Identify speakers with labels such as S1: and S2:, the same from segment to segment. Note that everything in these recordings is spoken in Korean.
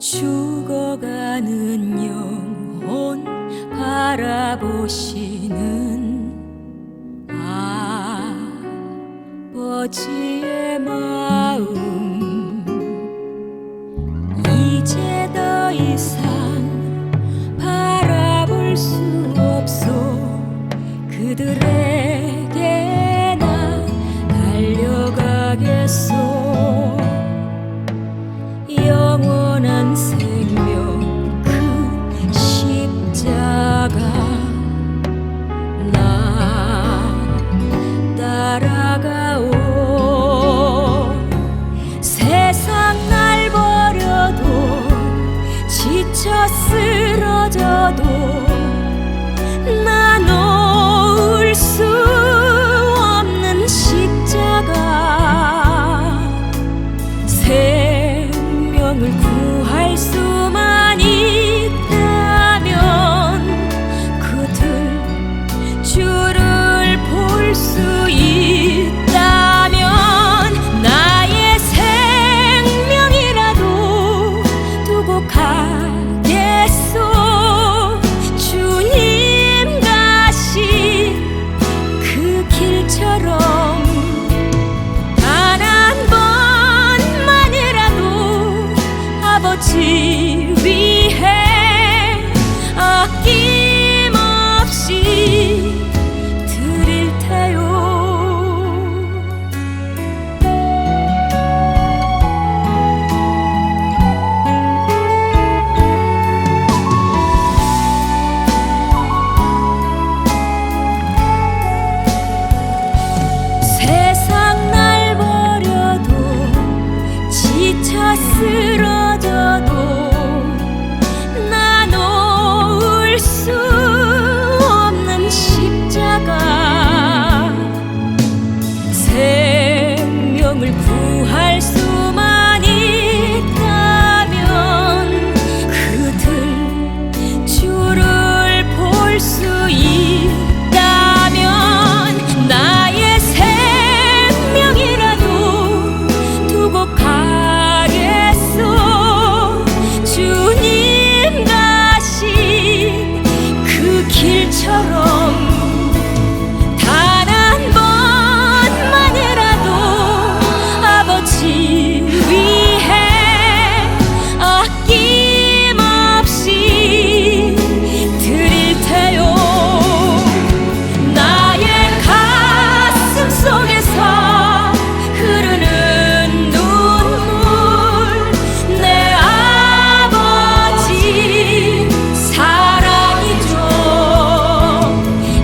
S1: 죽어가는 영혼 바라보시는 아버지의 마음, 이제 더 이상 바라볼 수 없소. 그들에게 나 달려가겠소. 영원한 생명 그 십자가 나 따라가오. 세상 날 버려도 지쳐 쓰러져도 나 놓을 수 없는 십자가. 생명을 구할 수만 있다면 그들 주를 볼 수 있다면 나의 생명이라도 두고 가겠소. 주님 가신 그 길처럼 아버지 위해 아낌없이 드릴 테요. 세상 날 버려도 지쳐 쓰러져도 나 놓을 수 없는 십자가. 생명을 구할 수만 있다면 그들 주를 볼 수 있다면 나의 생명이라도 두고 가겠소. 주님 가신 그 길처럼 단 한 번만이라도 아버지 위해 아낌없이 드릴 테요. 나의 가슴 속에서 흐르는 눈물, 내 아버지 사랑이죠.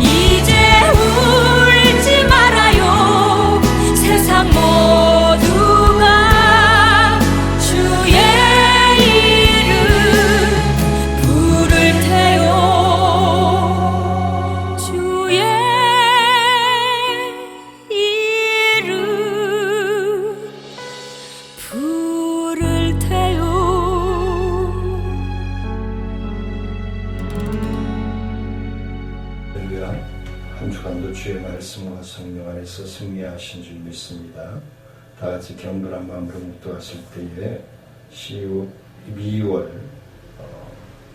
S1: 이제 울지 말아요. 세상 모두가 주의 이름 부를 테요. 주의 이름 부를 테요.
S2: 할렐루야. 한 주간도 주의 말씀과 성령 안에서 승리하신 줄 믿습니다. 다 같이 경건한 마음으로 묵도하실 때에 12월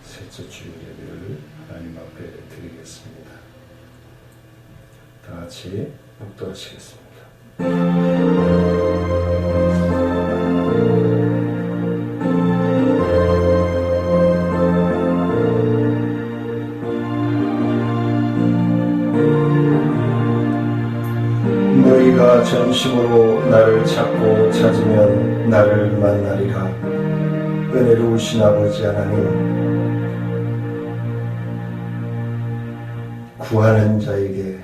S2: 셋째 주일 예배를 하나님 앞에 드리겠습니다. 다 같이 묵도하시겠습니다. 너희가 전심으로 나를 찾고 찾으면 나를 만나리라. 은혜로우신 아버지 하나님, 구하는 자에게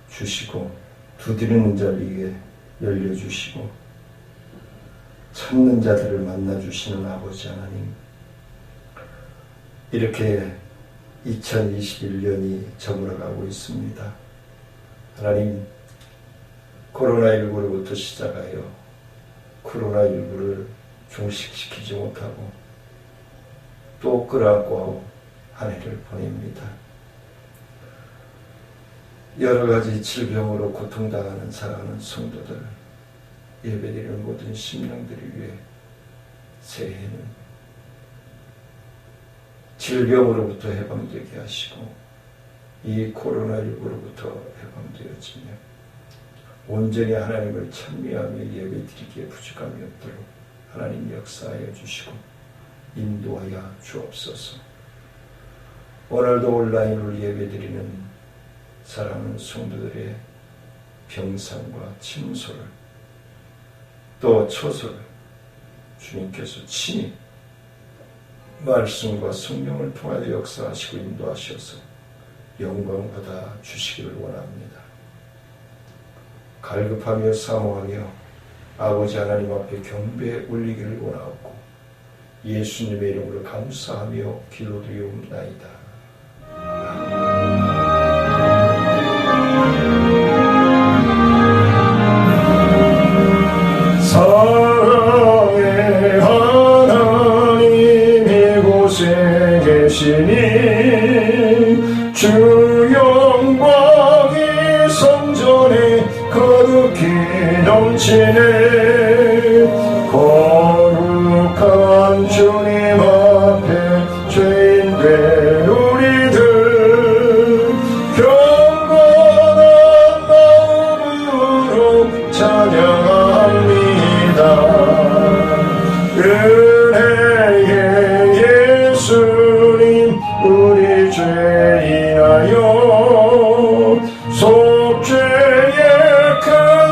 S2: 주시고 두드리는 자에게 열려주시고 찾는 자들을 만나주시는 아버지 하나님, 이렇게 2021년이 저물어가고 있습니다. 하나님, 코로나19로부터 시작하여 코로나19를 종식시키지 못하고 또 끌어안고 한 해를 보냅니다. 여러 가지 질병으로 고통당하는 사랑하는 성도들, 예배드리는 모든 심령들을 위해 새해에는 질병으로부터 해방되게 하시고 이 코로나19로부터 해방되어지며 온전히 하나님을 찬미하며 예배드리기에 부족함이 없도록 하나님 역사하여 주시고 인도하여 주옵소서. 오늘도 온라인으로 예배드리는 사랑하는 성도들의 병상과 침소를 또 처소를 주님께서 친히 말씀과 성령을 통하여 역사하시고 인도하셔서 영광 받아 주시기를 원합니다. 갈급하며 사모하며 아버지 하나님 앞에 경배 올리기를 원하옵고 예수님의 이름으로 감사하며 기도드리옵나이다. 사랑의 하나님 이곳에 계시니 주 영광이 성전에 가득히 넘치네. 거룩한 주님 앞에 죄인된 우리들 경건한 마음으로 찬양합니다. 은혜의 예수님 우리 죄인하여 속죄의 큰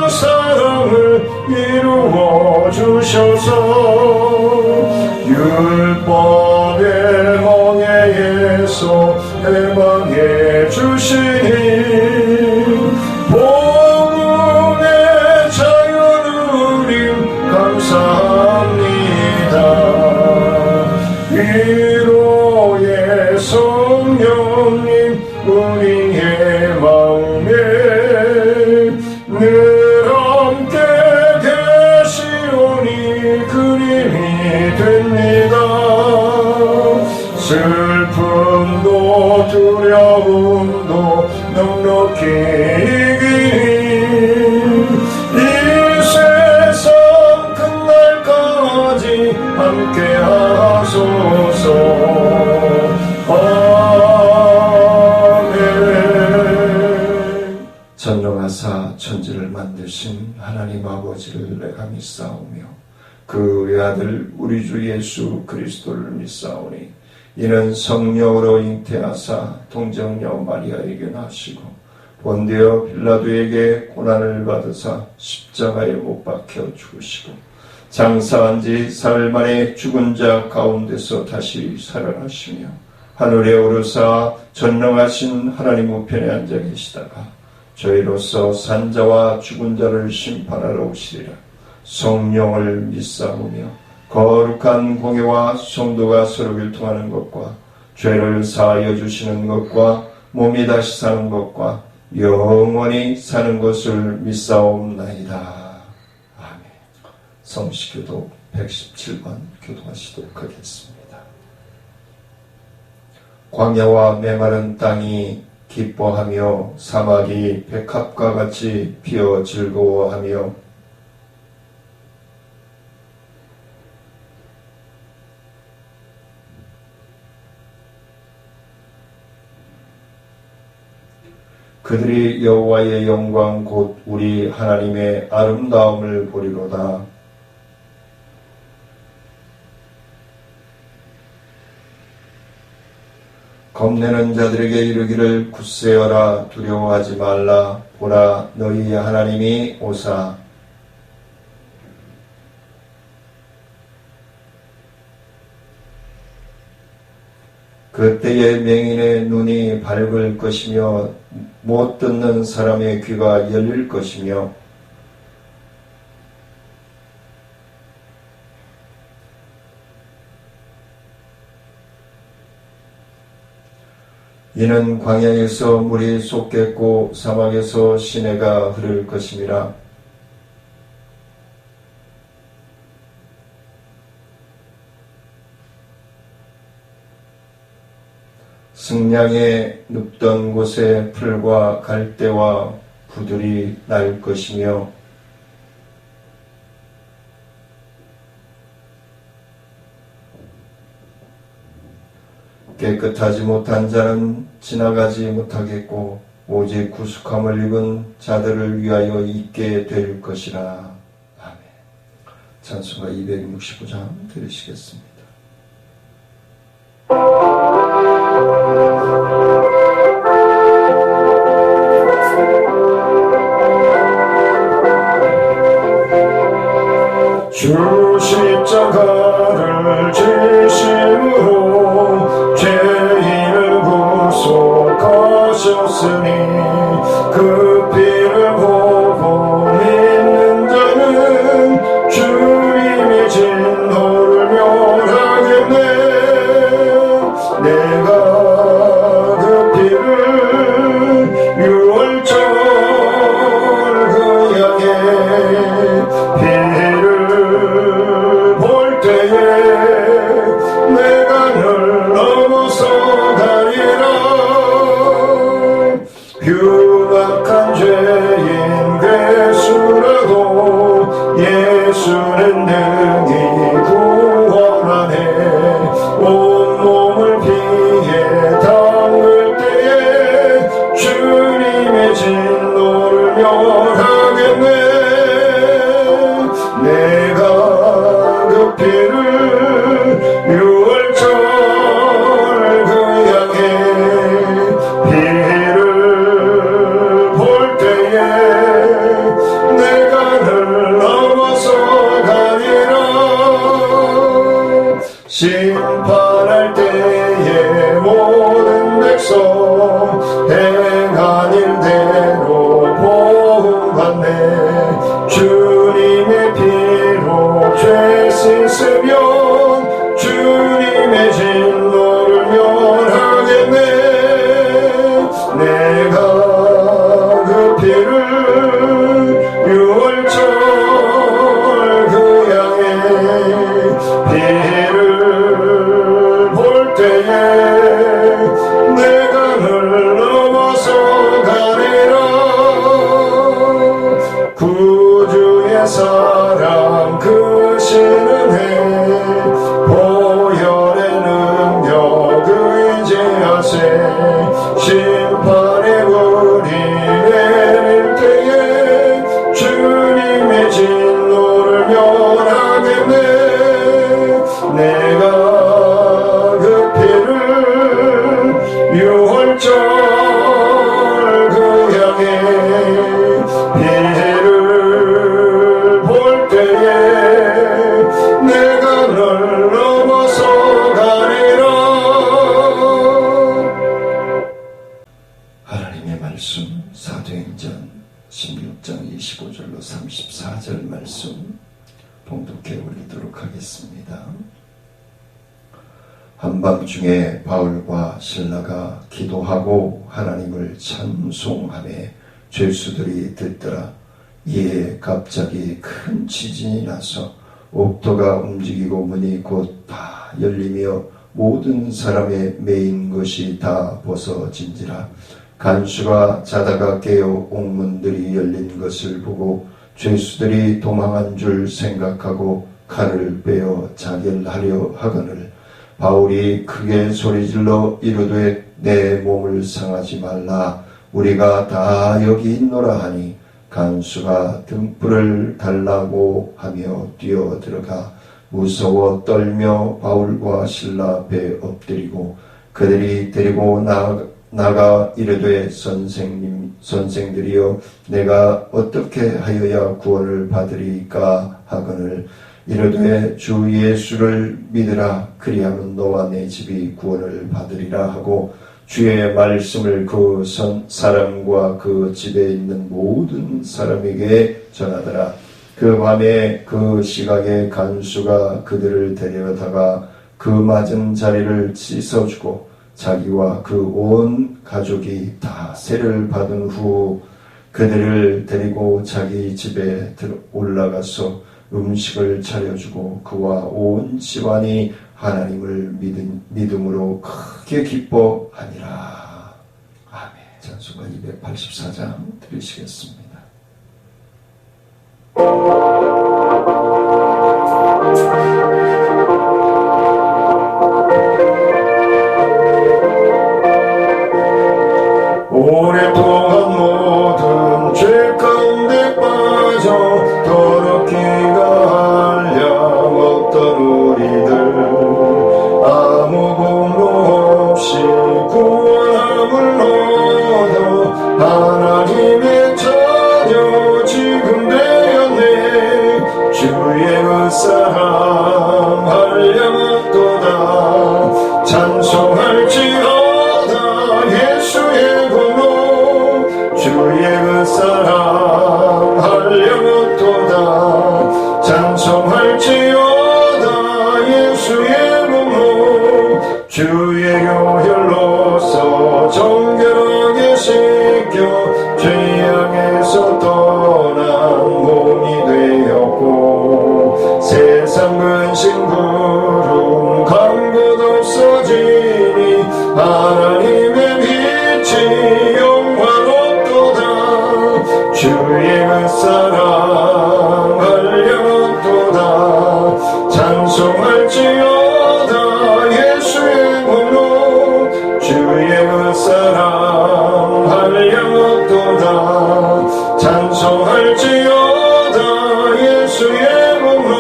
S2: 사랑을 이루어 주셔서 율법의 멍에에서 해방해 주시니 복음의 자유를 감사합니다. 위로의 성령님 우리의 마음에 늘 함께 계시오니 그림이 됩니다. 슬픔도 두려움도 넉넉히 이기니 이 세상 끝날까지 함께 하소서. 전능하사 천지를 만드신 하나님 아버지를 내가 믿사오며 그 외아들 우리 주 예수 그리스도를 믿사오니 이는 성령으로 잉태하사 동정녀 마리아에게 나시고 본디오 빌라도에게 고난을 받으사 십자가에 못 박혀 죽으시고 장사한 지 사흘 만에 죽은 자 가운데서 다시 살아나시며 하늘에 오르사 전능하신 하나님 우편에 앉아 계시다가 저희로서 산자와 죽은 자를 심판하러 오시리라. 성령을 믿사오며 거룩한 공예와 성도가 서로 교통하는 것과 죄를 사하여 주시는 것과 몸이 다시 사는 것과 영원히 사는 것을 믿사옵나이다. 아멘. 성시교독 117번 교독하시도록 하겠습니다. 광야와 메마른 땅이 기뻐하며 사막이 백합과 같이 피어 즐거워하며 그들이 여호와의 영광 곧 우리 하나님의 아름다움을 보리로다. 겁내는 자들에게 이르기를 굳세어라 두려워하지 말라. 보라 너희 하나님이 오사 그때에 맹인의 눈이 밝을 것이며 못 듣는 사람의 귀가 열릴 것이며 이는 광야에서 물이 솟겠고 사막에서 시내가 흐를 것임이라. 승냥에 눕던 곳에 풀과 갈대와 부들이 날 것이며 깨끗하지 못한 자는 지나가지 못하겠고 오직 구속함을 입은 자들을 위하여 있게 될 것이라. 아멘. 찬송가 265장 들으시겠습니다. 주 십자가를 지심으로 죄인을 구속하셨으니 그 피를 보고 믿는 자는 주님의 진노를 면하겠네. 내가 그 피를 유월절 그 양의 피를 볼 때에 내가 늘 넘어서 가리라. 흉악한 죄인 괴수라도 예수는 능히 구원하네. 온몸을 피에 담글 때에 주님의 진노를 면하겠네. 내가 그 피를 유월절 그 양의 피를 볼 때에 내가 늘 넘어서 가리라. 심판할 때에 모든 백성 행한 일대로 보응받네. 주님의 피로 죄 씻으면 주님의 진노를 면하겠네. 내가 그 피를 유월절 그 양의 피를 볼 때에 내가 늘 넘어서 가리라. 구주의 사랑 그 신은혜 보혈의 능력 의지하세. 심판의 불이 내릴 때에 주님의 진노를 면하겠네. 내가 그 피를 유월절 그 양의 피를 볼 때에 내가 널 넘어서 가리라. 하나님의 말씀 사도행전 16장 25절로 34절 말씀 봉독해 올리도록 하겠습니다. 한밤중에 바울과 실라가 기도하고 하나님을 찬송하며 죄수들이 듣더라. 이에 갑자기 큰 지진이 나서 옥토가 움직이고 문이 곧 다 열리며 모든 사람의 매인 것이 다 벗어진지라. 간수가 자다가 깨어 옥문들이 열린 것을 보고 죄수들이 도망한 줄 생각하고 칼을 빼어 자결하려 하거늘 바울이 크게 소리질러 이르되 내 몸을 상하지 말라. 우리가 다 여기 있노라 하니 간수가 등불을 달라고 하며 뛰어들어가 무서워 떨며 바울과 실라 앞에 엎드리고 그들이 데리고 나가 이르되 선생들이여 내가 어떻게 하여야 구원을 받으리까 하거늘 이르되 주 예수를 믿으라. 그리하면 너와 내 집이 구원을 받으리라 하고 주의 말씀을 그 사람과 그 집에 있는 모든 사람에게 전하더라. 그 밤에 그 시각에 간수가 그들을 데려다가 그 맞은 자리를 씻어주고 자기와 그 온 가족이 다 세를 받은 후 그들을 데리고 자기 집에 올라가서 음식을 차려주고 그와 온 집안이 하나님을 믿음으로 크게 기뻐하니라. 아멘. 찬송가 284장 들으시겠습니다. 찬송할지어다 예수의 공로 주의 그 사랑 할려무도다 찬송할지어다 예수의 공로 주의 교혈로서 정결하게 씻겨 죄악에서 떠난 몸이 되었고 세상 근심 구름 강곳 없어지니 하나님의 빛이 영화롭도다 주의 그 사랑 할려무도다 찬송할지어다 예수의 공로 주의 그 사랑 할려무도다 찬송할지어다 예수의 공로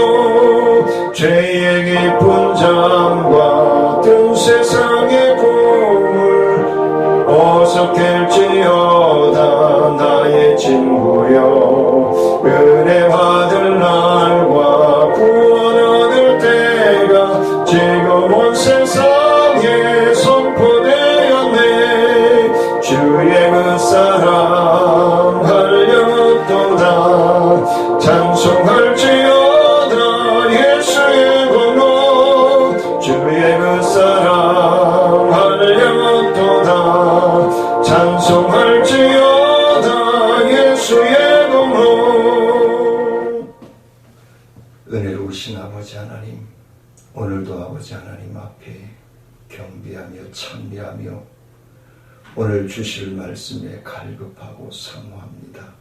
S2: 죄의 깊은 잠과 뜬 세상의 꿈을 어서 깰지어다 나의 친구여 은혜 받을 날과 구원 얻을 때가 지금 온 세상에 선포되었네 주의 그 사랑 할려무도다 찬송할지어다 예수의 공로 주의 그 사랑 할려무도다 찬송할지어다 예수의 공로 은혜로우신 아버지 하나님 오늘도 아버지 하나님 앞에 경배하며 찬미하며 오늘 주실 말씀에 갈급하고 사모합니다.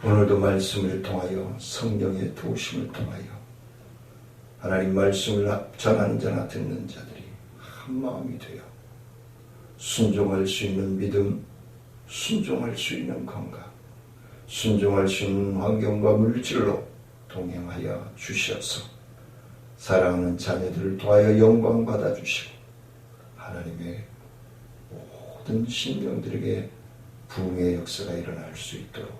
S2: 오늘도 말씀을 통하여 성령의 도우심을 통하여 하나님 말씀을 전하는 자나 듣는 자들이 한마음이 되어 순종할 수 있는 믿음, 순종할 수 있는 건강, 순종할 수 있는 환경과 물질로 동행하여 주셔서 사랑하는 자녀들을 도하여 영광 받아주시고 하나님의 모든 신령들에게 부흥의 역사가 일어날 수 있도록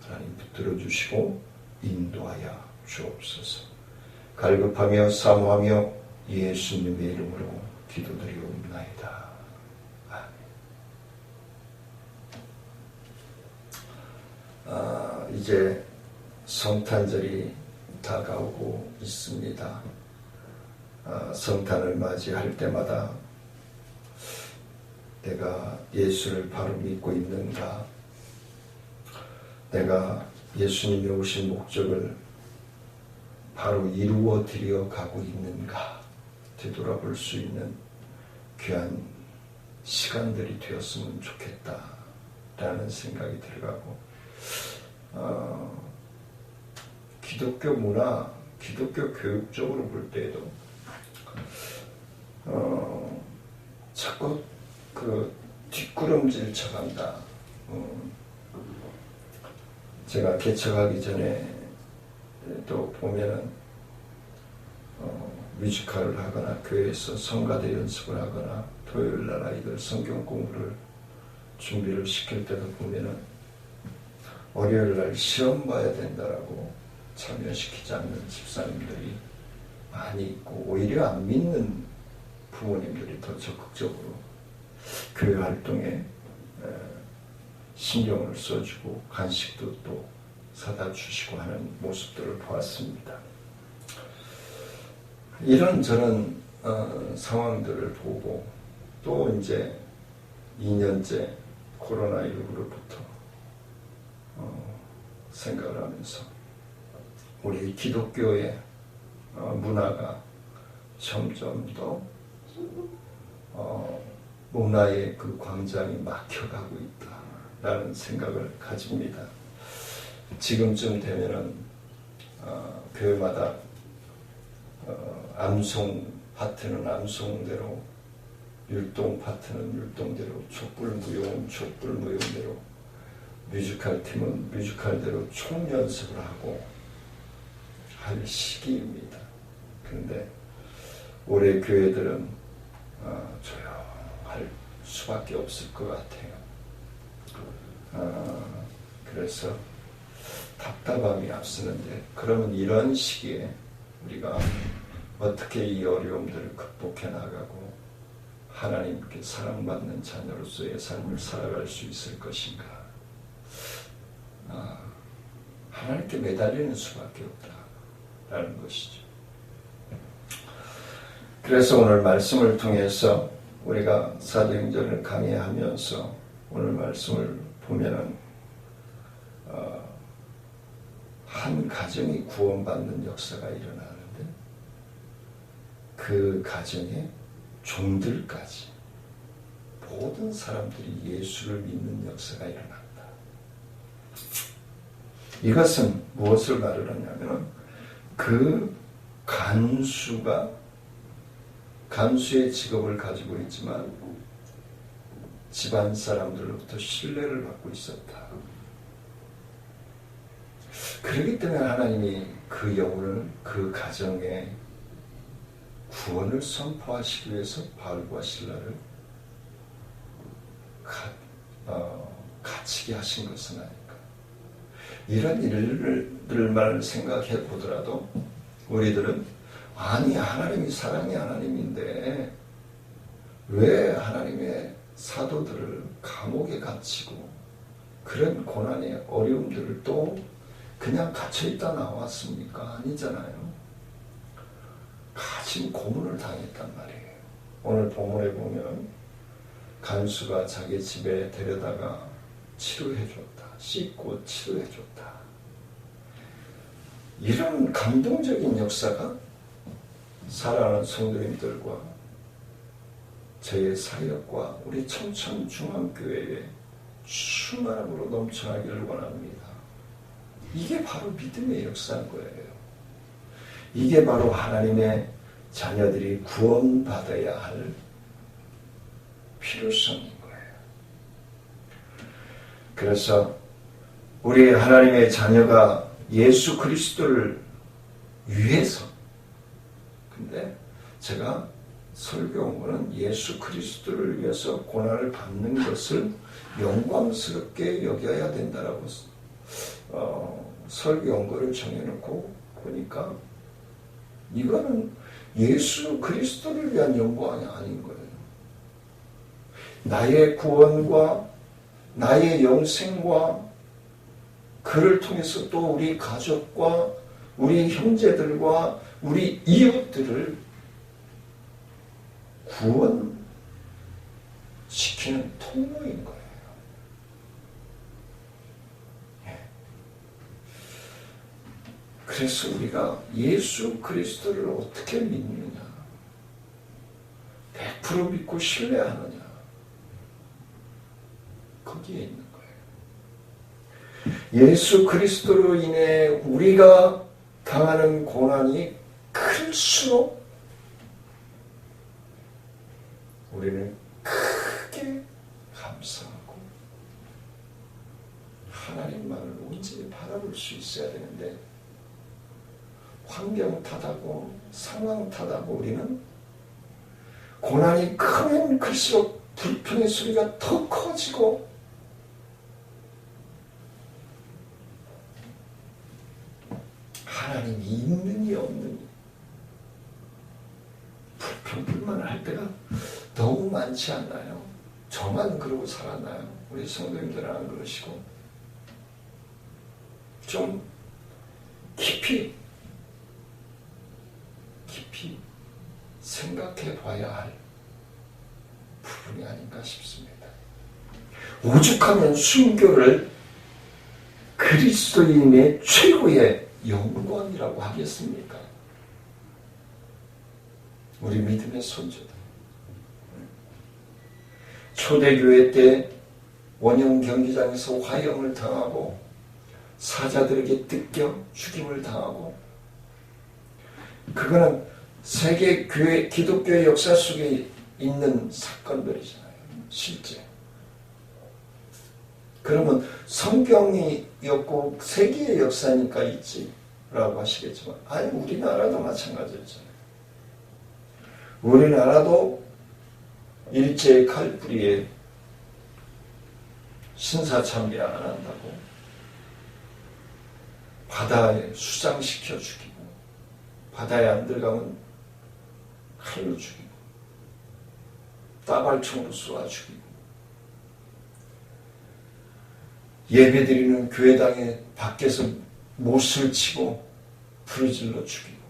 S2: 하나님 붙들어 주시고 인도하여 주옵소서. 갈급하며 사모하며 예수님의 이름으로 기도드리옵나이다. 아멘. 이제 성탄절이 다가오고 있습니다. 성탄을 맞이할 때마다 내가 예수를 바로 믿고 있는가? 내가 예수님이 오신 목적을 바로 이루어 드려 가고 있는가? 되돌아볼 수 있는 귀한 시간들이 되었으면 좋겠다 라는 생각이 들어가고 기독교 문화, 기독교 교육적으로 볼 때에도 자꾸 그 뒷구름질 쳐간다. 제가 개척하기 전에 또 보면은 뮤지컬을 하거나 교회에서 성가대 연습을 하거나 토요일날 아이들 성경 공부를 준비를 시킬 때도 보면은 월요일날 시험 봐야 된다라고 참여시키지 않는 집사님들이 많이 있고 오히려 안 믿는 부모님들이 더 적극적으로 교회 활동에 신경을 써주고 간식도 또 사다 주시고 하는 모습들을 보았습니다. 이런저런 상황들을 보고 또 이제 2년째 코로나19로부터 생각을 하면서 우리 기독교의 문화가 점점 더 문화의 그 광장이 막혀가고 있다라는 생각을 가집니다. 지금쯤 되면은 교회마다 암송 파트는 암송대로, 율동 파트는 율동대로, 촛불무용은 촛불무용대로, 뮤지컬 팀은 뮤지컬대로 총연습을 하고 할 시기입니다. 그런데 올해 교회들은 조용할 수밖에 없을 것 같아요. 그래서 답답함이 앞서는데, 그러면 이런 시기에 우리가 어떻게 이 어려움들을 극복해 나가고 하나님께 사랑받는 자녀로서의 삶을 살아갈 수 있을 것인가? 하나님께 매달리는 수밖에 없다라는 것이죠. 그래서 오늘 말씀을 통해서 우리가 사도행전을 강의하면서 오늘 말씀을 보면은 한 가정이 구원받는 역사가 일어나는데 그 가정에 종들까지 모든 사람들이 예수를 믿는 역사가 일어난다. 이것은 무엇을 말하냐면 그 간수의 직업을 가지고 있지만 집안 사람들로부터 신뢰를 받고 있었다. 그렇기 때문에 하나님이 그 영혼을 그 가정에 구원을 선포하시기 위해서 바울과 실라를 갇히게 하신 것은 아닐까. 이런 일들만 생각해 보더라도 우리들은 아니 하나님이 사랑의 하나님인데 왜 하나님의 사도들을 감옥에 갇히고 그런 고난의 어려움들을 또 그냥 갇혀있다 나왔습니까? 아니잖아요. 가진 고문을 당했단 말이에요. 오늘 본문에 보면 간수가 자기 집에 데려다가 치료해줬다. 씻고 치료해줬다. 이런 감동적인 역사가 사랑하는 성도님들과 저의 사역과 우리 청천중앙교회에 충만함으로 넘쳐나기를 원합니다. 이게 바로 믿음의 역사인 거예요. 이게 바로 하나님의 자녀들이 구원받아야 할 필요성인 거예요. 그래서 우리 하나님의 자녀가 예수 그리스도를 위해서, 근데 제가 설교한 거는 예수 그리스도를 위해서 고난을 받는 것을 영광스럽게 여겨야 된다라고 설교 연거를 정해놓고 보니까 이거는 예수 그리스도를 위한 영광이 아닌 거예요. 나의 구원과 나의 영생과 그를 통해서 또 우리 가족과 우리 형제들과 우리 이웃들을 구원시키는 통로인 거예요. 그래서 우리가 예수 그리스도를 어떻게 믿느냐, 100% 믿고 신뢰하느냐, 거기에 있는 거예요. 예수 그리스도로 인해 우리가 당하는 고난이 클수록 우리는 크게 감사하고 하나님만을 온전히 바라볼 수 있어야 되는데 환경 탓하고 상황 탓하고 우리는 고난이 크면 클수록 불평의 소리가 더 커지고 하나님이 있느니 없느니 불평 불만을 할 때가 너무 많지 않나요? 저만 그러고 살았나요? 우리 성도님들은 안 그러시고 좀 깊이 생각해 봐야 할 부분이 아닌가 싶습니다. 오죽하면 순교를 그리스도인의 최고의 영광이라고 하겠습니까? 우리 믿음의 손주들. 초대교회 때 원형 경기장에서 화형을 당하고 사자들에게 뜯겨 죽임을 당하고 그거는 세계 교회 기독교의 역사 속에 있는 사건들이잖아요. 실제. 그러면 성경이었고 세계의 역사니까 있지라고 하시겠지만 아니 우리나라도 마찬가지였잖아요. 우리나라도 일제의 칼부리에 신사참배 안 한다고 바다에 수장시켜 죽이고 바다에 안 들어가면 칼로 죽이고 따발총으로 쏘아 죽이고 예배드리는 교회당에 밖에서 못을 치고 부르질러 죽이고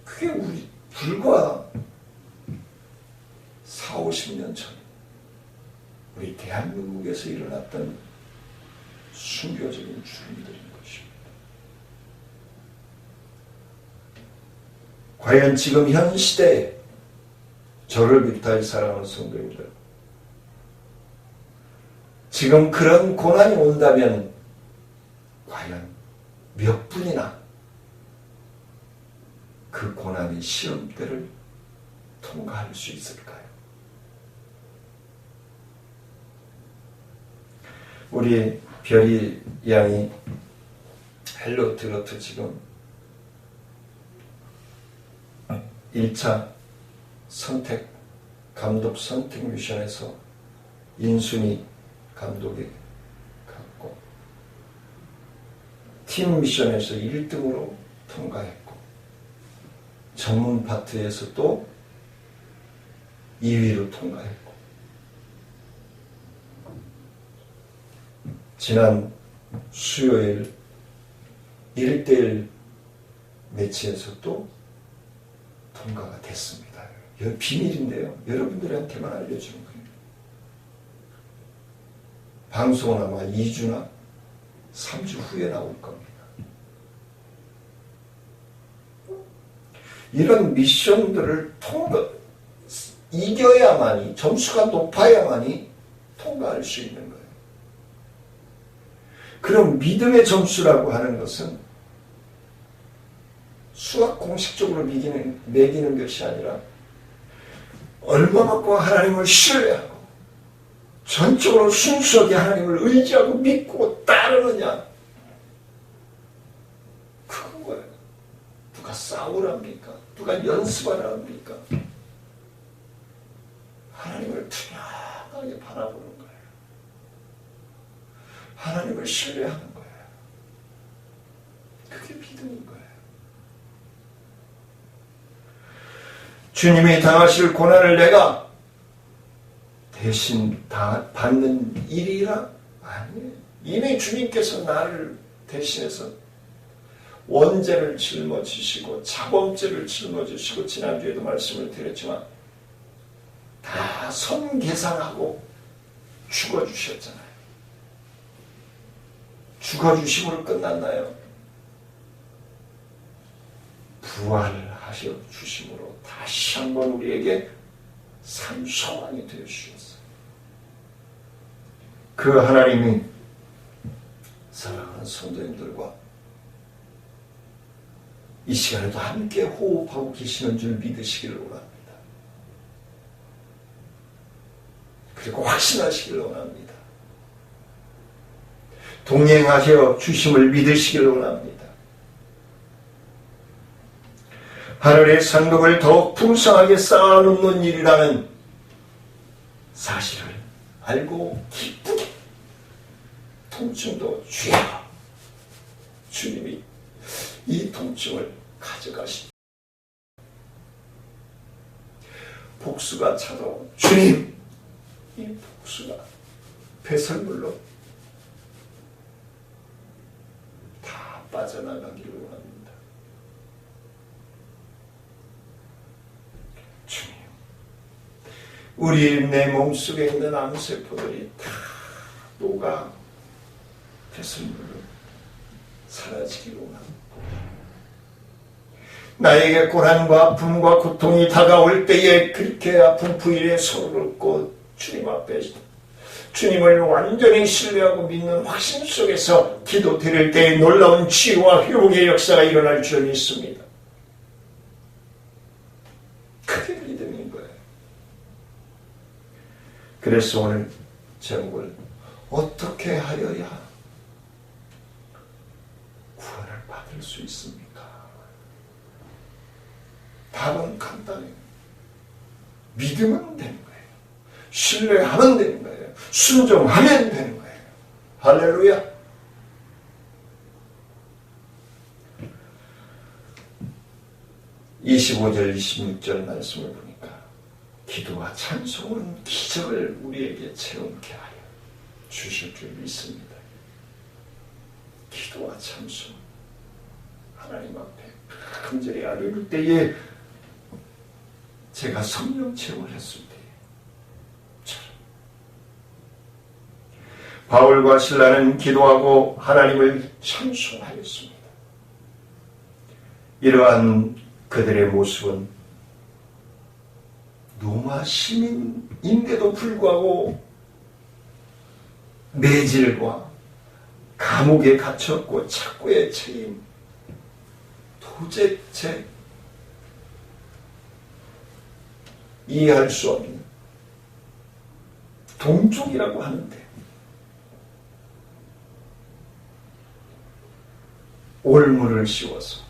S2: 그게 우리 불과 40-50년 전 우리 대한민국에서 일어났던 순교적인 죽음들인 것입니다. 과연 지금 현 시대에 저를 비롯하여 사랑하는 성도님들, 지금 그런 고난이 온다면 과연 몇 분이나 그 고난의 시험대를 통과할 수 있을까요? 우리 별이 양이 헬로 트로트 지금 1차 선택, 감독 선택 미션에서 인순이 감독이 갔고 팀 미션에서 1등으로 통과했고 전문 파트에서 또 2위로 통과했고 지난 수요일 1대1 매치에서 또 통과가 됐습니다. 이거 비밀인데요. 여러분들한테만 알려주는 거예요. 방송은 아마 2주나 3주 후에 나올 겁니다. 이런 미션들을 이겨야만이, 점수가 높아야만이 통과할 수 있는 거예요. 그럼 믿음의 점수라고 하는 것은 수학 공식적으로 매기는 것이 아니라 얼마만큼 하나님을 신뢰하고 전적으로 순수하게 하나님을 의지하고 믿고 따르느냐, 그건 거예요. 누가 싸우랍니까? 누가 연습하라 합니까? 하나님을 투명하게 바라보는 거예요. 하나님을 신뢰하는 거예요. 그게 믿음인 거예요. 주님이 당하실 고난을 내가 대신 다 받는 일이라? 아니에요. 이미 주님께서 나를 대신해서 원죄를 짊어지시고 자범죄를 짊어지시고 지난주에도 말씀을 드렸지만 다 선계산하고 죽어주셨잖아요. 죽어주심으로 끝났나요? 부활하셔 주심으로 다시 한번 우리에게 산 소망이 되어 주셨어요. 그 하나님이 사랑하는 성도님들과 이 시간에도 함께 호흡하고 계시는 줄 믿으시기를 원합니다. 그리고 확신하시기를 원합니다. 동행하셔 주심을 믿으시기를 원합니다. 하늘의 상급을 더욱 풍성하게 쌓아놓는 일이라는 사실을 알고 기쁘게 통증도 주여, 주님이 이 통증을 가져가시. 복수가 찾아온 주님, 이 복수가 배설물로 다 빠져나가기를 원합니다. 주님, 우리 내 몸속에 있는 암세포들이 다 녹아 배설물로 사라지기를 원합니다. 나에게 고난과 아픔과 고통이 다가올 때에 그렇게 아픈 부위에 손을 얹고 주님 앞에 주님을 완전히 신뢰하고 믿는 확신 속에서 기도 드릴 때에 놀라운 치유와 회복의 역사가 일어날 줄 믿습니다. 그게 믿음인 거예요. 그래서 오늘 제목을 어떻게 하여야 구원을 받을 수 있습니까? 답은 간단해요. 믿으면 되는 거예요. 신뢰하면 되는 거예요. 순종하면 되는 거예요. 할렐루야. 25절 26절 말씀을 보니까 기도와 찬송은 기적을 우리에게 체험케 하여 주실 줄 믿습니다. 기도와 찬송, 하나님 앞에 간절히 아뢰를 때에 제가 성령 체험을 했을 때처럼 바울과 실라는 기도하고 하나님을 찬송하였습니다. 이러한 그들의 모습은 로마 시민인데도 불구하고 매질과 감옥에 갇혔고 착고에 처인 도대체 이해할 수 없는 동족이라고 하는데 올무를 씌워서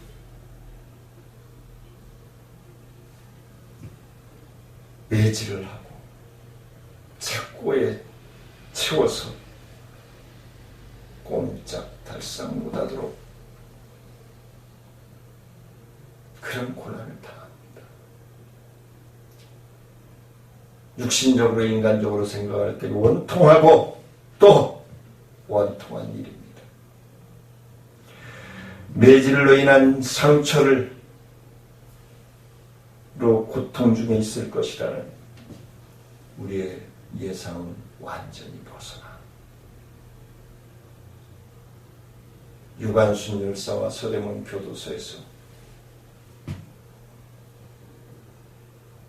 S2: 매질을 하고 착고에 채워서 꼼짝달싹 못하도록 그런 고난을 당합니다. 육신적으로 인간적으로 생각할 때 원통하고 또 원통한 일입니다. 매질로 인한 상처로 고통 중에 있을 것이라는 우리의 예상은 완전히 벗어나 유관순 열사와 서대문 교도소에서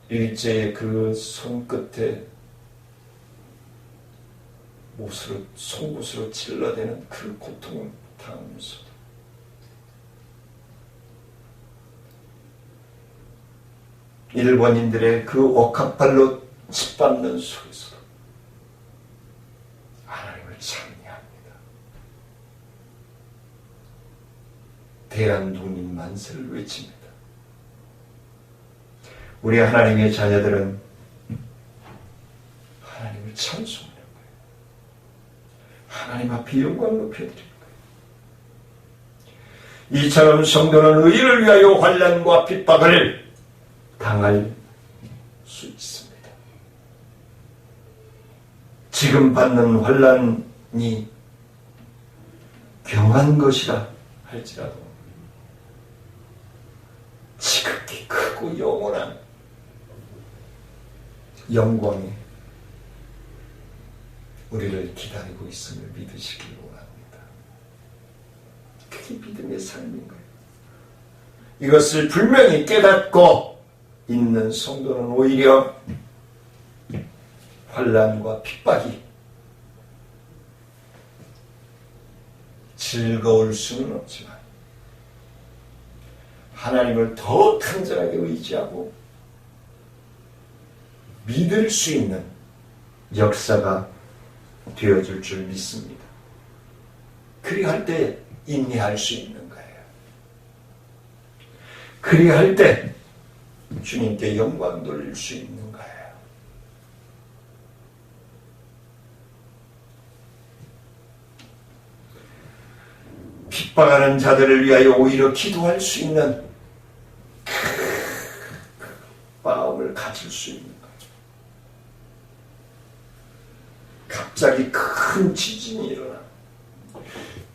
S2: 일제의 그 손끝에 못으로 송곳으로 찔러대는 그 고통을 당하면서도 일본인들의 그 억압발로 짓밟는 속에서도 하나님을 찬미합니다. 대한독립 만세를 외칩니다. 우리 하나님의 자녀들은 하나님을 찬송하는 거예요. 하나님 앞에 영광 높여드리는 거예요. 이처럼 성도는 의를 위하여 환난과 핍박을 당할 수 있습니다. 지금 받는 환난이 경한 것이라 할지라도 지극히 크고 영원한 영광이 우리를 기다리고 있음을 믿으시길 원합니다. 그게 믿음의 삶인 거예요. 이것을 분명히 깨닫고 있는 성도는 오히려 환난과 핍박이 즐거울 수는 없지만 하나님을 더 간절하게 의지하고 믿을 수 있는 역사가 되어줄 줄 믿습니다. 그리할 때 인내할 수 있는 거예요. 그리할 때 주님께 영광 돌릴 수 있는 거예요. 핍박하는 자들을 위하여 오히려 기도할 수 있는 마음을 가질 수 있는 거예요. 갑자기 큰 지진이 일어나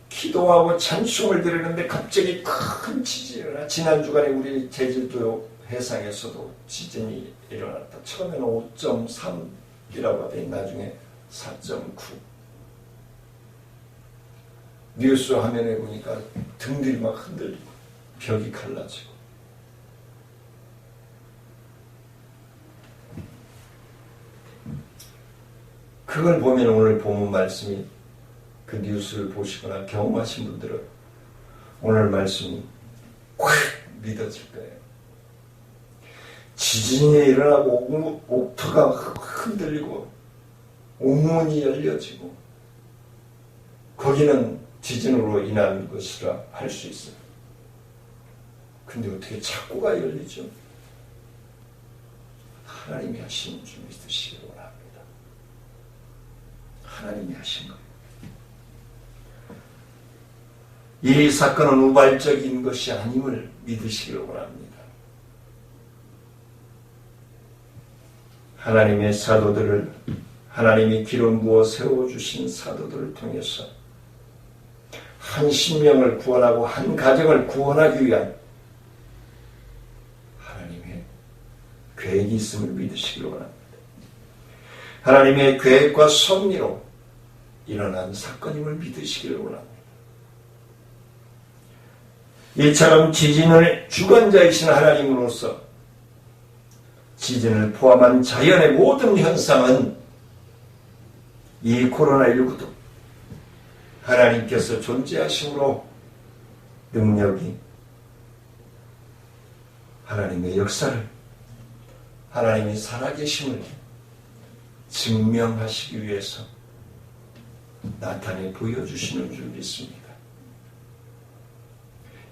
S2: 기도하고 찬송을 드리는데 갑자기 큰 지진이 일어나. 지난 주간에 우리 제주도 해상에서도 지진이 일어났다. 처음에는 5.3이라고 하더니 나중에 4.9. 뉴스 화면에 보니까 등들이 막 흔들리고 벽이 갈라지고. 그걸 보면 오늘 본문 말씀이 그 뉴스를 보시거나 경험하신 분들은 오늘 말씀이 확 믿어질 거예요. 지진이 일어나고 옥토가 흔들리고 옥문이 열려지고 거기는 지진으로 인한 것이라 할 수 있어요. 근데 어떻게 착고가 열리죠? 하나님이 하신 줄 믿으시기 원합니다. 하나님이 하신 거예요. 이 사건은 우발적인 것이 아님을 믿으시길 원합니다. 하나님의 사도들을 하나님이 기름 부어 세워주신 사도들을 통해서 한 심령을 구원하고 한 가정을 구원하기 위한 하나님의 계획이 있음을 믿으시기 원합니다. 하나님의 계획과 섭리로 일어난 사건임을 믿으시기를 원합니다. 이처럼 지진을 주관자이신 하나님으로서 지진을 포함한 자연의 모든 현상은 이 코로나19도 하나님께서 존재하심으로 능력이 하나님의 역사를 하나님이 살아계심을 증명하시기 위해서 나타내 보여주시는 줄 믿습니다.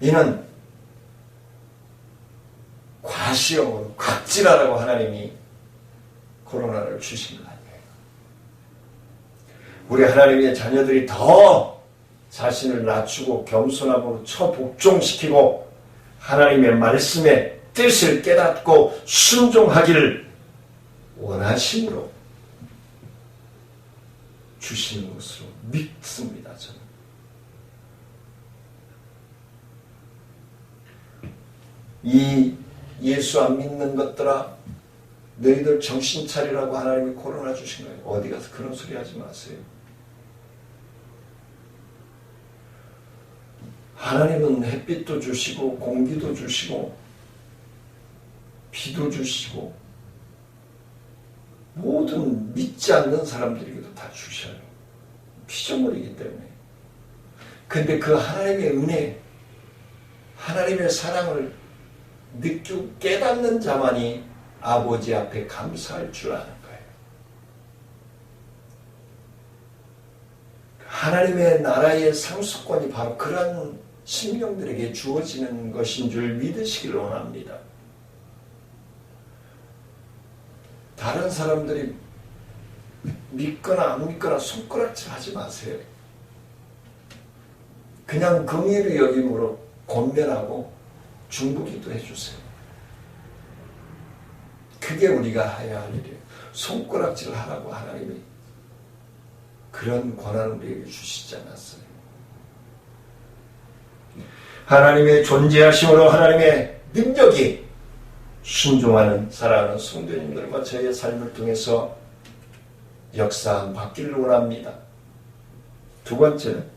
S2: 이는 과시형으로 각질하라고 하나님이 코로나를 주신 거 아니에요. 우리 하나님의 자녀들이 더 자신을 낮추고 겸손함으로 처복종시키고 하나님의 말씀의 뜻을 깨닫고 순종하기를 원하심으로 주시는 것으로 믿습니다. 저는. 이 예수 안 믿는 것들아 너희들 정신 차리라고 하나님이 코로나 주신 거예요. 어디 가서 그런 소리 하지 마세요. 하나님은 햇빛도 주시고 공기도 주시고 비도 주시고 모든 믿지 않는 사람들에게도 다 주셔요. 피조물이기 때문에. 근데 그 하나님의 은혜, 하나님의 사랑을 느끼고 깨닫는 자만이 아버지 앞에 감사할 줄 아는 거예요. 하나님의 나라의 상속권이 바로 그런 심령들에게 주어지는 것인 줄 믿으시길 원합니다. 다른 사람들이 믿거나 안 믿거나 손가락질 하지 마세요. 그냥 긍휼히 여김으로 권면하고 중보기도 해주세요. 그게 우리가 해야 할 일이에요. 손가락질 하라고 하나님이 그런 권한을 우리에게 주시지 않았어요. 하나님의 존재하심으로 하나님의 능력이 순종하는 사랑하는 성도님들과 저의 삶을 통해서 역사한 받기를 원합니다. 두 번째는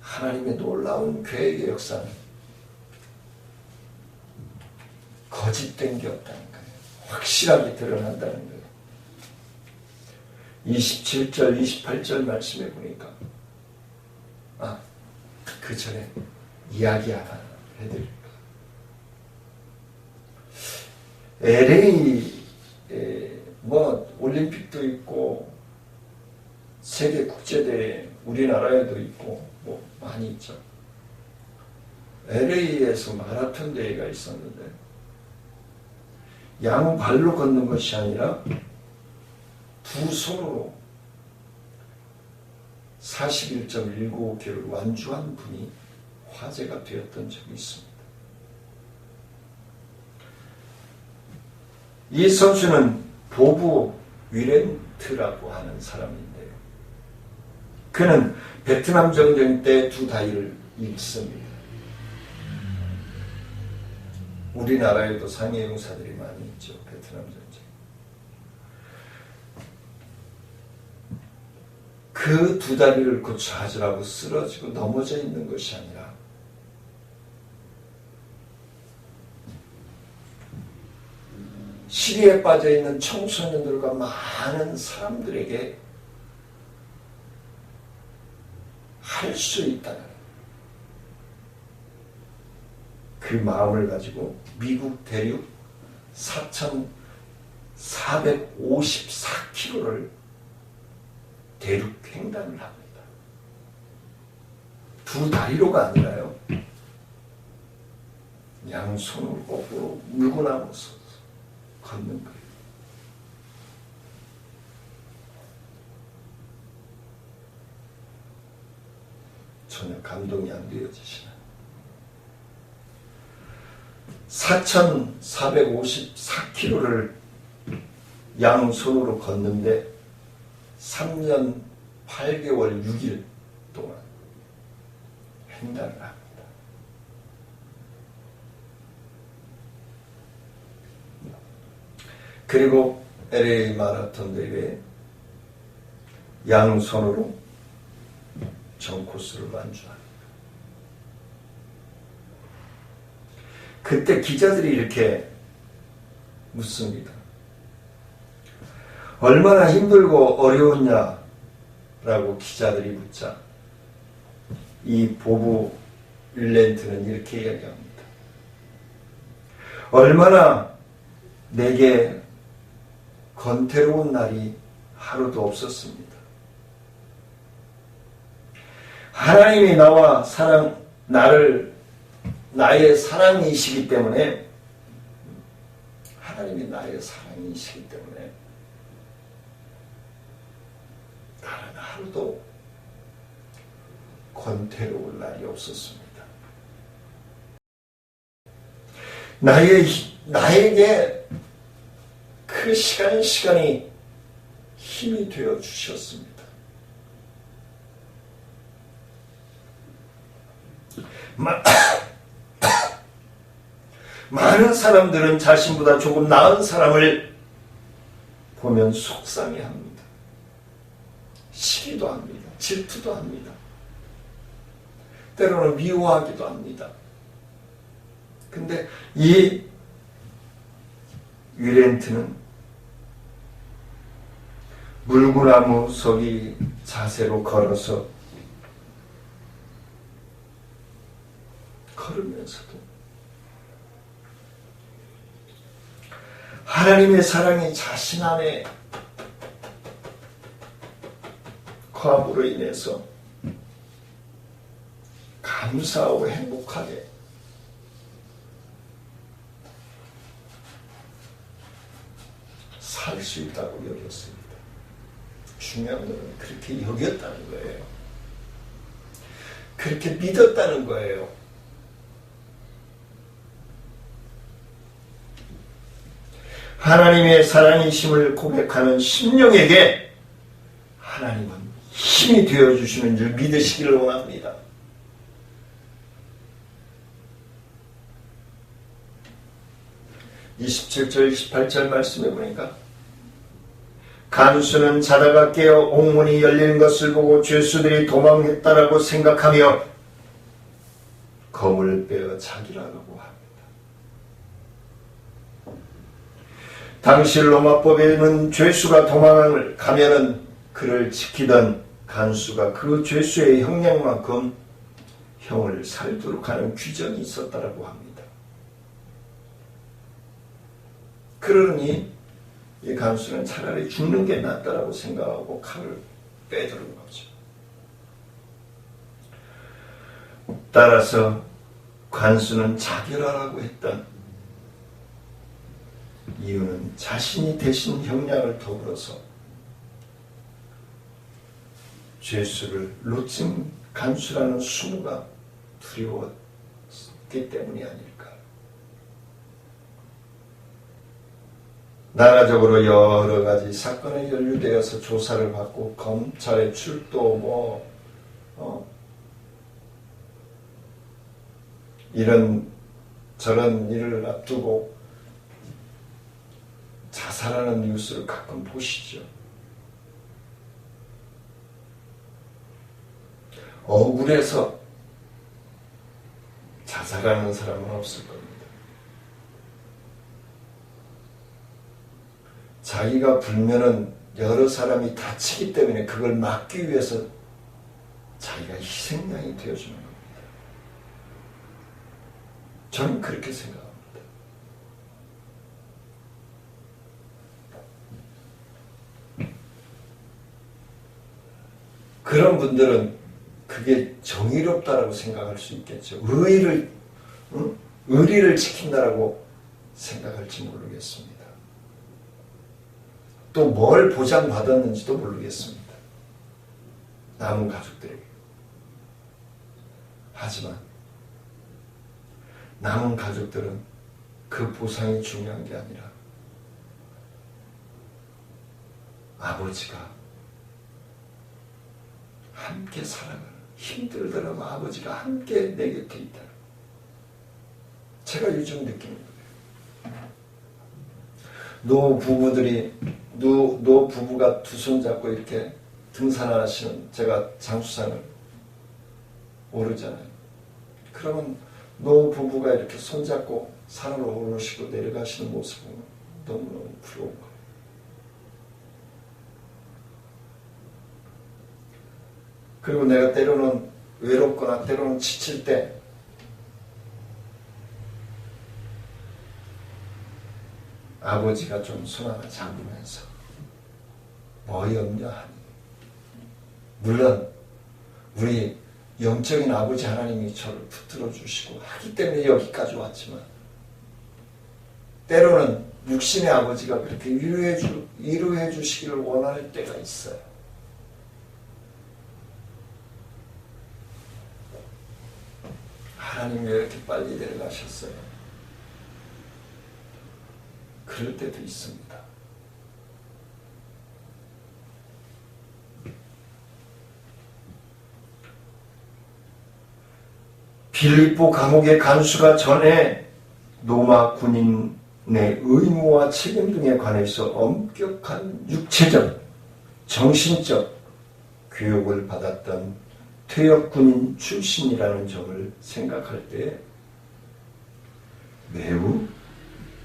S2: 하나님의 놀라운 계획의 역사는 거짓된 게 없다는 거예요. 확실하게 드러난다는 거예요. 27절, 28절 말씀에 보니까 그 전에 이야기 하나 해드릴까. LA 올림픽도 있고 세계 국제대회 우리나라에도 있고 많이 있죠. LA에서 마라톤 대회가 있었는데 양발로 걷는 것이 아니라 두 손으로 41.195km를 완주한 분이 화제가 되었던 적이 있습니다. 이 선수는 보부 위렌트라고 하는 사람인데요. 그는 베트남 전쟁 때 두 다리를 잃습니다. 우리나라에도 상해 용사들이 많이 있죠. 베트남 전쟁. 그 두 다리를 고쳐하자라고 쓰러지고 넘어져 있는 것이 아니라 시리에 빠져있는 청소년들과 많은 사람들에게 할 수 있다는 그 마음을 가지고 미국 대륙 4,454km를 대륙 횡단을 합니다. 두 다리로가 아니라요. 양손으로 거꾸로 물고 나면서 걷는 거예요. 전혀 감동이 안 되어지시나. 4,454km를 양손으로 걷는데 3년 8개월 6일 동안 횡단을 합니다. 그리고 LA 마라톤 대회에 양손으로 전 코스를 완주합니다. 그때 기자들이 이렇게 묻습니다. 얼마나 힘들고 어려웠냐라고 기자들이 묻자 이 보부 윌렌트는 이렇게 이야기합니다. 얼마나 내게 건태로운 날이 하루도 없었습니다. 하나님이 나의 사랑이시기 때문에 하나님이 나의 사랑이시기 때문에 나는 하루도 권태로울 날이 없었습니다. 나에게 그 시간이 힘이 되어 주셨습니다. 많은 사람들은 자신보다 조금 나은 사람을 보면 속상해합니다. 시기도 합니다. 질투도 합니다. 때로는 미워하기도 합니다. 근데 이 윌렌트는 물구나무 서기 자세로 걸어서 걸으면서도 하나님의 사랑이 자신 안에 거함으로 인해서 감사하고 행복하게 살 수 있다고 여겼습니다. 중요한 것은 그렇게 여겼다는 거예요. 그렇게 믿었다는 거예요. 하나님의 사랑이심을 고백하는 심령에게 하나님은 힘이 되어주시는 줄 믿으시기를 원합니다. (27절) (28절) 말씀해 보니까 간수는 자다가 깨어 옥문이 열리는 것을 보고 죄수들이 도망했다라고 생각하며 검을 빼어 자기라고 합니다. 당시 로마법에는 죄수가 도망을 가면은 그를 지키던 간수가 그 죄수의 형량만큼 형을 살도록 하는 규정이 있었다라고 합니다. 그러니 이 간수는 차라리 죽는 게 낫다라고 생각하고 칼을 빼두른 거죠. 따라서 간수는 자결하라고 했던 이유는 자신이 대신 형량을 더불어서 죄수를 놓친 간수라는 수모가 두려웠기 때문이 아닐까. 나라적으로 여러 가지 사건에 연루되어서 조사를 받고 검찰의 출도 이런 저런 일을 앞두고 자살하는 뉴스를 가끔 보시죠. 억울해서 자살하는 사람은 없을 겁니다. 자기가 불면은 여러 사람이 다치기 때문에 그걸 막기 위해서 자기가 희생양이 되어주는 겁니다. 저는 그렇게 생각합니다. 그런 분들은 그게 정의롭다라고 생각할 수 있겠죠. 의리를 지킨다라고 생각할지 모르겠습니다. 또 뭘 보장받았는지도 모르겠습니다. 남은 가족들에게. 하지만 남은 가족들은 그 보상이 중요한 게 아니라 아버지가 함께 살아가는, 힘들더라도 아버지가 함께 내 곁에 있다. 제가 요즘 느끼는 거예요. 노 부부가 두 손 잡고 이렇게 등산하시는, 제가 장수산을 오르잖아요. 그러면 노 부부가 이렇게 손잡고 산을 오르시고 내려가시는 모습은 너무너무 부러운 거예요. 그리고 내가 때로는 외롭거나 때로는 지칠 때 아버지가 좀 손 하나 잡으면서 뭐이 없냐 하니, 물론 우리 영적인 아버지 하나님이 저를 붙들어 주시고 하기 때문에 여기까지 왔지만, 때로는 육신의 아버지가 그렇게 위로해 주시기를 원할 때가 있어요. 하나님 왜 이렇게 빨리 내려가셨어요? 그럴 때도 있습니다. 빌립보 감옥의 간수가 전에 로마 군인의 의무와 책임 등에 관해서 엄격한 육체적, 정신적 교육을 받았던 퇴역 군인 출신이라는 점을 생각할 때 매우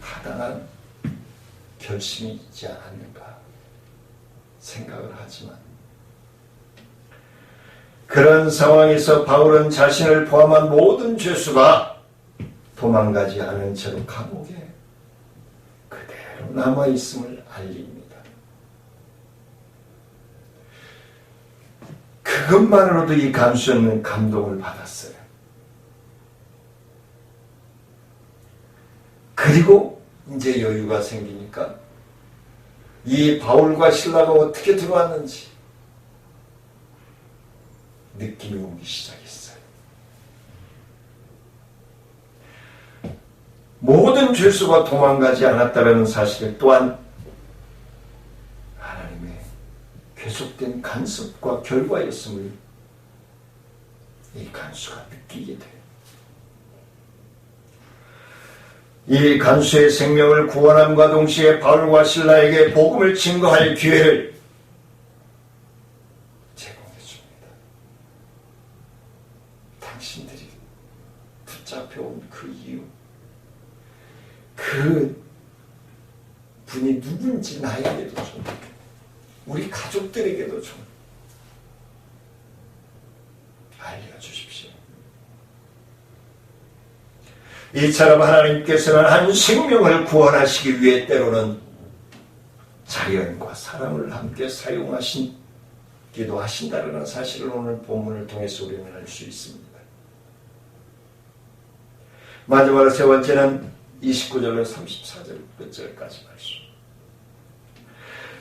S2: 타당한 결심이지 않았는가 생각을 하지만, 그런 상황에서 바울은 자신을 포함한 모든 죄수가 도망가지 않은 채로 감옥에 그대로 남아있음을 알립니다. 그것만으로도 이 간수는 감동을 받았어요. 그리고 이제 여유가 생기니까 이 바울과 실라가 어떻게 들어왔는지 느낌이 오기 시작했어요. 모든 죄수가 도망가지 않았다는 사실 또한 하나님의 계속된 간섭과 결과였음을 이 간수가 느끼게 돼요. 이 간수의 생명을 구원함과 동시에 바울과 실라에게 복음을 증거할 기회를 제공해 줍니다. 당신들이 붙잡혀온 그 이유, 그 분이 누군지 나에게도 좀, 우리 가족들에게도 좀 알려주십시오. 이처럼 하나님께서는 한 생명을 구원하시기 위해 때로는 자연과 사람을 함께 사용하시기도 하신다는 사실을 오늘 본문을 통해서 우리는 알 수 있습니다. 마지막으로 세 번째는 29절로 34절 끝절까지 말씀.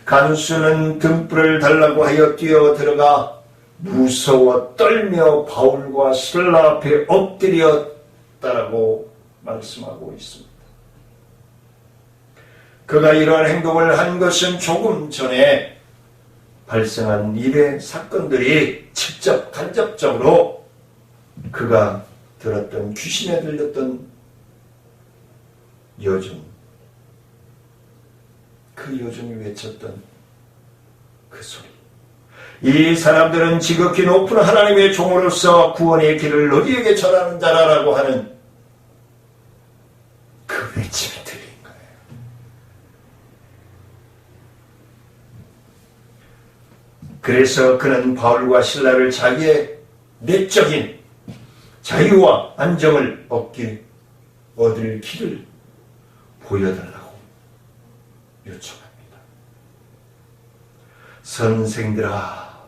S2: 간수는 등불을 달라고 하여 뛰어 들어가 무서워 떨며 바울과 실라 앞에 엎드렸다라고 말씀하고 있습니다. 그가 이러한 행동을 한 것은 조금 전에 발생한 일의 사건들이 직접 간접적으로 그가 들었던, 귀신에 들렸던 여종, 그 여종이 외쳤던 그 소리, 이 사람들은 지극히 높은 하나님의 종으로서 구원의 길을 너희에게 전하는 자라라고 하는 그 외침이 들린 거예요. 그래서 그는 바울과 실라를 자기의 내적인 자유와 안정을 얻을 길을 보여달라고 요청합니다. 선생들아,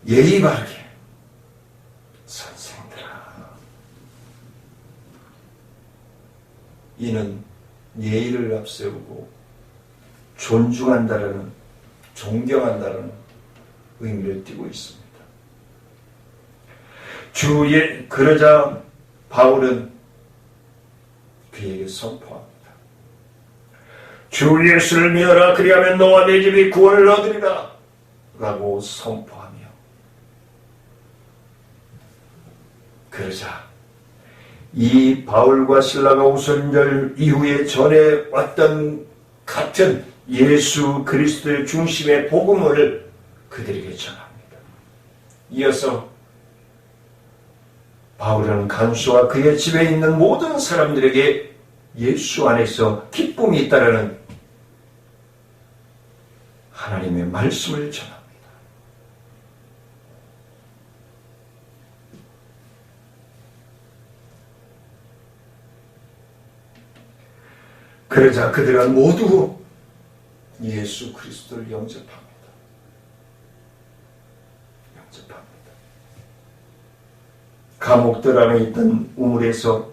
S2: 예의 바르게, 선생들아. 이는 예의를 앞세우고 존중한다라는, 존경한다라는 의미를 띠고 있습니다. 그러자 바울은 그에게 선포합니다. 주 예수를 믿어라. 그리하면 너와 내 집이 구원을 얻으리라 라고 선포하며, 그러자 이 바울과 실라가 오순절 이후에 전해 왔던 같은 예수 그리스도의 중심의 복음을 그들에게 전합니다. 이어서 바울은 간수와 그의 집에 있는 모든 사람들에게 예수 안에서 기쁨이 있다라는 하나님의 말씀을 전합니다. 그러자 그들은 모두 예수 그리스도를 영접합니다. 감옥들 안에 있던 우물에서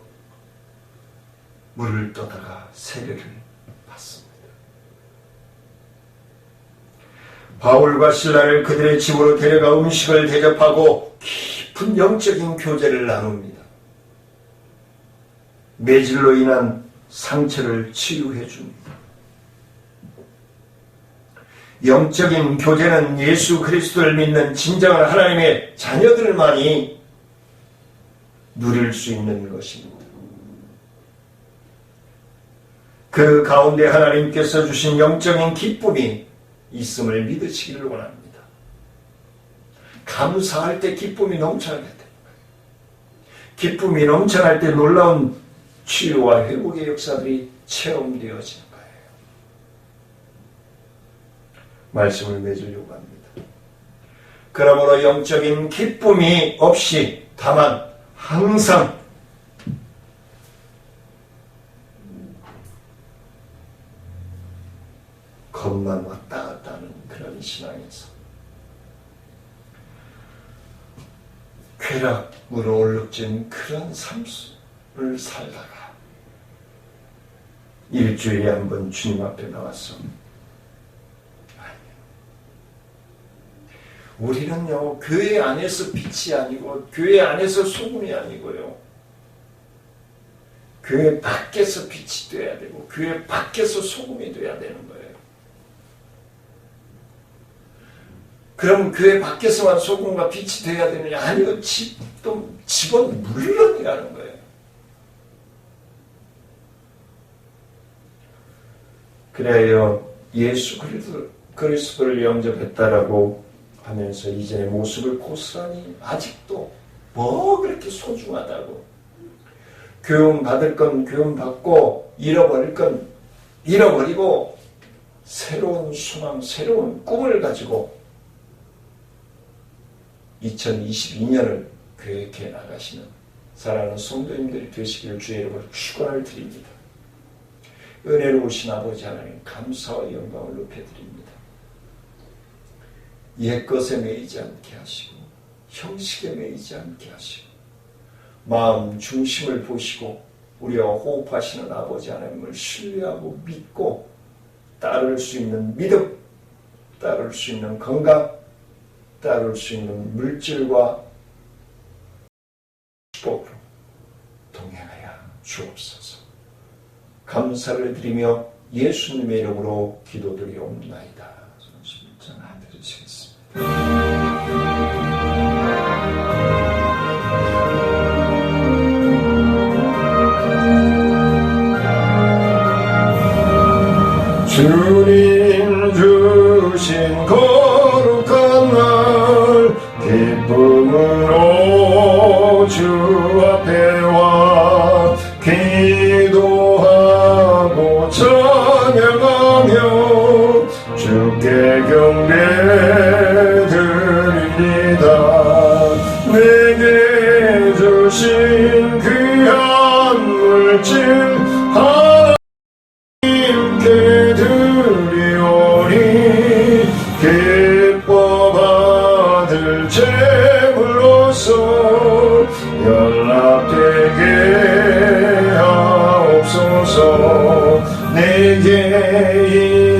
S2: 물을 떠다가 세례를 받습니다. 바울과 실라를 그들의 집으로 데려가 음식을 대접하고 깊은 영적인 교제를 나눕니다. 매질로 인한 상처를 치유해 줍니다. 영적인 교제는 예수 그리스도를 믿는 진정한 하나님의 자녀들만이 누릴 수 있는 것입니다. 그 가운데 하나님께서 주신 영적인 기쁨이 있음을 믿으시기를 원합니다. 감사할 때 기쁨이 넘쳐나게 됩니다. 기쁨이 넘쳐날 때 놀라운 치유와 회복의 역사들이 체험되어지는 거예요. 말씀을 맺으려고 합니다. 그러므로 영적인 기쁨이 없이 다만 항상 겁만 왔다 갔다 하는 그런 신앙에서 쾌락으로 얼룩진 그런 삶을 살다가 일주일에 한 번 주님 앞에 나와서, 우리는요 교회 안에서 빛이 아니고 교회 안에서 소금이 아니고요, 교회 밖에서 빛이 돼야 되고 교회 밖에서 소금이 돼야 되는 거예요. 그럼 교회 밖에서만 소금과 빛이 돼야 되느냐? 아니요, 집은 물론이라는 거예요. 그래요, 예수 그리스도를 영접했다라고 하면서 이전의 모습을 고스란히 아직도 뭐 그렇게 소중하다고, 교훈 받을 건 교훈 받고 잃어버릴 건 잃어버리고 새로운 소망, 새로운 꿈을 가지고 2022년을 계획해 나가시는 사랑하는 성도님들이 되시기를 주의 이름으로 축원을 드립니다. 은혜로우신 아버지 하나님, 감사와 영광을 높여드립니다. 옛것에 매이지 않게 하시고 형식에 매이지 않게 하시고 마음 중심을 보시고 우리와 호흡하시는 아버지 하나님을 신뢰하고 믿고 따를 수 있는 믿음, 따를 수 있는 건강, 따를 수 있는 물질과 축복으로 동행하여 주옵소서. 감사를 드리며 예수님의 이름으로 기도드리옵나이다. 전하드리시겠습니다. 주님 주신 거룩한 날 기쁨으로 주 앞에 와 기도하고 찬양하며 주께 경배드립니다. 내게 주신 귀한 물질 하나님께 드리오니 기뻐 받을 제물로서 연락되게 하옵소서. 내게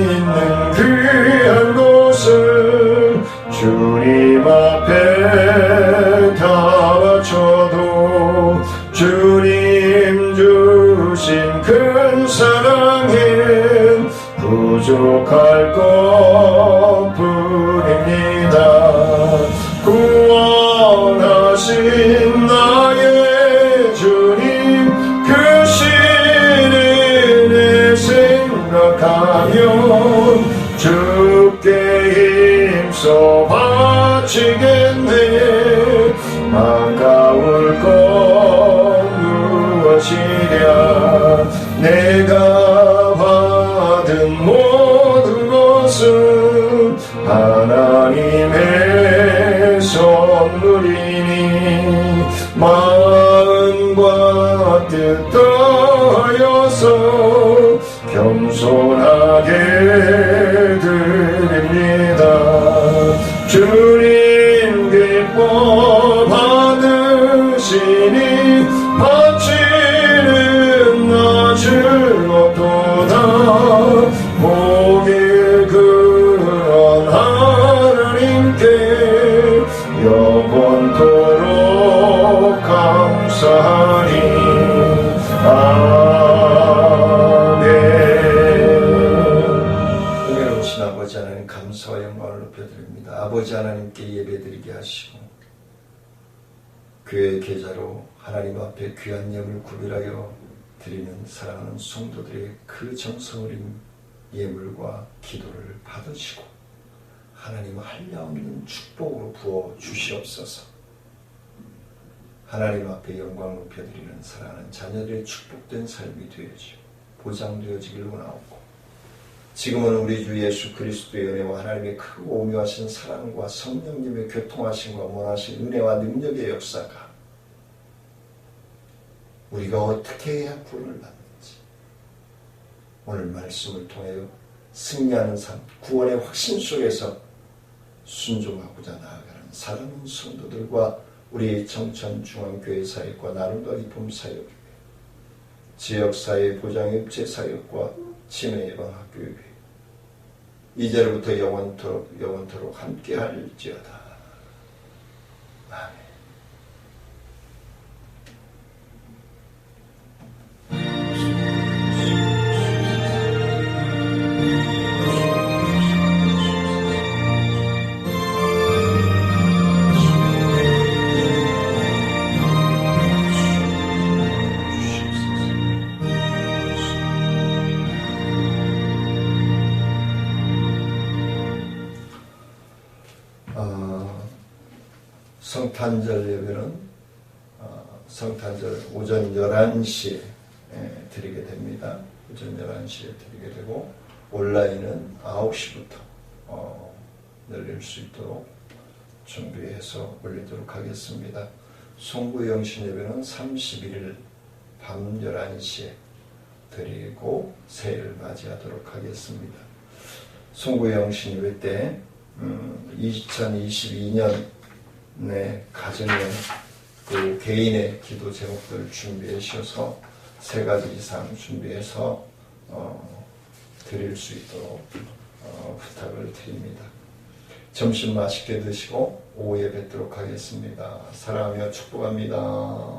S2: 있는 귀한 것을 주님 앞에 다 바쳐도 주 것뿐입니다. 구원하신 나의 주님 그 시련을 생각하면 주께 힘써 바치겠네. 아까울 것 무엇이랴. 내가 받은 모든 것은 하나님의 선물이니 마음과 뜻 다하여서 겸손하게 드립니다. 주님 기뻐 받으시니 바치는 나 즐겁도다. 목일 그런 하나님께 영원토록 감사하리. 아멘. 은혜로우신 아버지 하나님, 감사와 영광을 높여드립니다. 아버지 하나님께 예배드리게 하시고 교회의 계좌로 하나님 앞에 귀한 예물 구별하여 드리는 사랑하는 성도들의 그 정성 어린 예물과 기도를 받으시고 하나님 한량없는 축복으로 부어 주시옵소서. 하나님 앞에 영광을 높여드리는 사랑하는 자녀들의 축복된 삶이 되어지고 보장되어지길 원하옵고, 지금은 우리 주 예수 그리스도의 은혜와 하나님의 크고 오묘하신 사랑과 성령님의 교통하심과 원하신 은혜와 능력의 역사가 우리가 어떻게 해야 구원을 받는지 오늘 말씀을 통하여 승리하는 삶, 구원의 확신 속에서 순종하고자 나아가는 사랑하는 성도들과 우리 청천중앙교회 사역과 나눔과 기쁨 사역, 지역사회 보장협재사역과 치매예방학교회 이제로부터 영원토록 함께할지어다. 아멘. 성탄절 예배는 성탄절 오전 11시에 드리게 됩니다. 오전 11시에 드리게 되고 온라인은 9시부터 열릴 수 있도록 준비해서 올리도록 하겠습니다. 송구 영신 예배는 31일 밤 11시에 드리고 새해를 맞이하도록 하겠습니다. 송구 영신 예배 때 2022년 가정의 그 개인의 기도 제목들을 준비해 주셔서 3가지 이상 준비해서 드릴 수 있도록 부탁을 드립니다. 점심 맛있게 드시고 오후에 뵙도록 하겠습니다. 사랑하며 축복합니다.